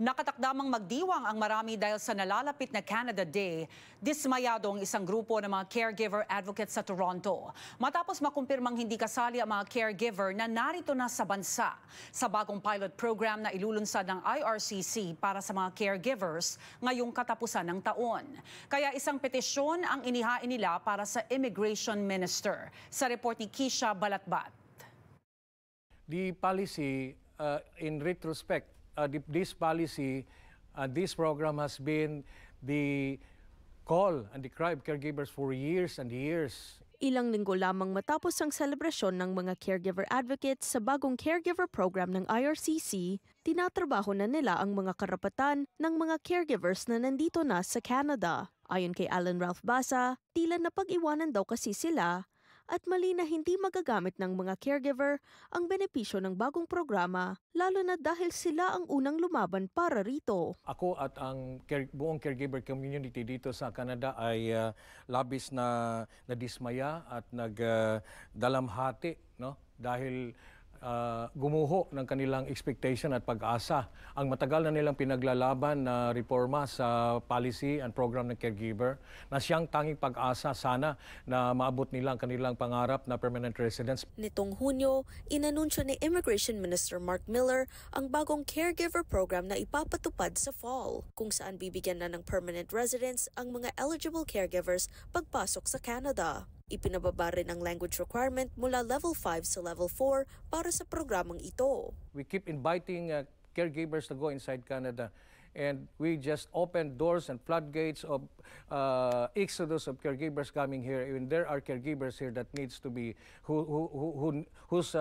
Nakatakdamang magdiwang ang marami dahil sa nalalapit na Canada Day. Dismayado ang isang grupo ng mga caregiver advocates sa Toronto. Matapos makumpirmang hindi kasali ang mga caregiver na narito na sa bansa sa bagong pilot program na ilulunsad ng IRCC para sa mga caregivers ngayong katapusan ng taon. Kaya isang petisyon ang inihain nila para sa Immigration Minister. Sa report ni Kisha Balatbat. The policy, in retrospect, this policy, this program has been the call and the cry of caregivers for years and years. Ilang linggo lamang matapos ang selebrasyon ng mga caregiver advocates sa bagong caregiver program ng IRCC, tinatrabaho na nila ang mga karapatan ng mga caregivers na nandito na sa Canada. Ayon kay Alan Ralph Basa, tila napag-iwanan daw kasi sila at mali na hindi magagamit ng mga caregiver ang benepisyo ng bagong programa, lalo na dahil sila ang unang lumaban para rito. Ako at ang buong caregiver community dito sa Canada ay labis na nadismaya at nagdalamhati, no? Dahil gumuho ng kanilang expectation at pag-asa ang matagal na nilang pinaglalaban na reforma sa policy and program ng caregiver na siyang tanging pag-asa sana na maabot nila ang kanilang pangarap na permanent residence. Nitong Hunyo, inanunsyo ni Immigration Minister Mark Miller ang bagong caregiver program na ipapatupad sa fall, kung saan bibigyan na ng permanent residence ang mga eligible caregivers pagpasok sa Canada. Ipinababa rin ang language requirement mula level 5 sa level 4 para sa programang ito. We keep inviting caregivers to go inside Canada, and we just open doors and floodgates of exodus of caregivers coming here. Even there are caregivers here that needs to be whose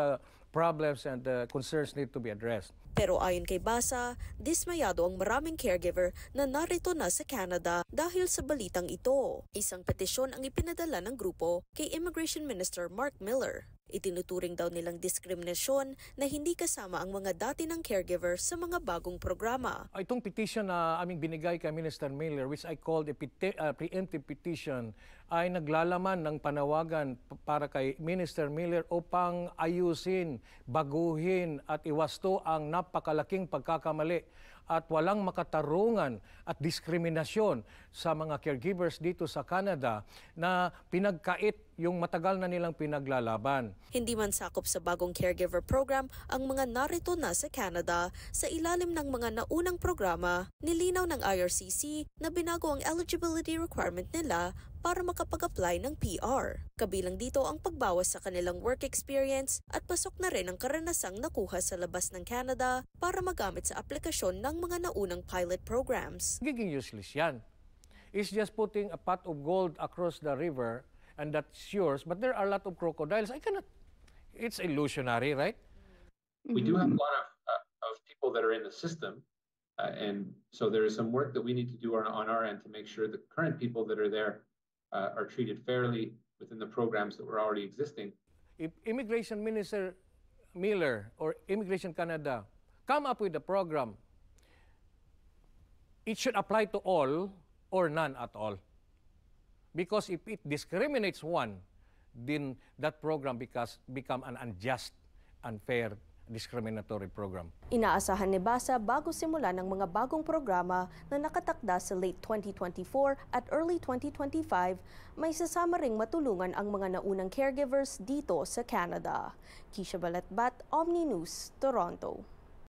problems and concerns need to be addressed. Pero ayon kay Basa, dismayado ang maraming caregiver na narito na sa Canada dahil sa balitang ito. Isang petisyon ang ipinadala ng grupo kay Immigration Minister Mark Miller. Itinuturing daw nilang diskriminasyon na hindi kasama ang mga dati ng caregiver sa mga bagong programa. Itong petition na aming binigay kay Minister Miller, which I called a preemptive petition, ay naglalaman ng panawagan para kay Minister Miller upang ayusin, baguhin at iwasto ang napakalaking pagkakamali at walang makatarungan at diskriminasyon sa mga caregivers dito sa Canada na pinagkait yung matagal na nilang pinaglalaban. Hindi man sakop sa bagong caregiver program ang mga narito na sa Canada sa ilalim ng mga naunang programa, nilinaw ng IRCC na binago ang eligibility requirement nila para makapag-apply ng PR. Kabilang dito ang pagbawas sa kanilang work experience at pasok na rin ang karanasang nakuha sa labas ng Canada para magamit sa aplikasyon ng mga naunang pilot programs. Giging useless yan. It's just putting a pot of gold across the river and that's yours, but there are a lot of crocodiles. It's illusionary, right? We do have a lot of people that are in the system, and so there is some work that we need to do on our end to make sure the current people that are there are treated fairly within the programs that were already existing. If Immigration Minister Miller or Immigration Canada come up with a program, it should apply to all or none at all. Because if it discriminates one, then that program become an unjust, unfair, discriminatory program. Inaasahan ni Basa bago simula ng mga bagong programa na nakatakda sa late 2024 at early 2025, may sasama ring matulungan ang mga naunang caregivers dito sa Canada. Kisha Balatbat, Omni News, Toronto.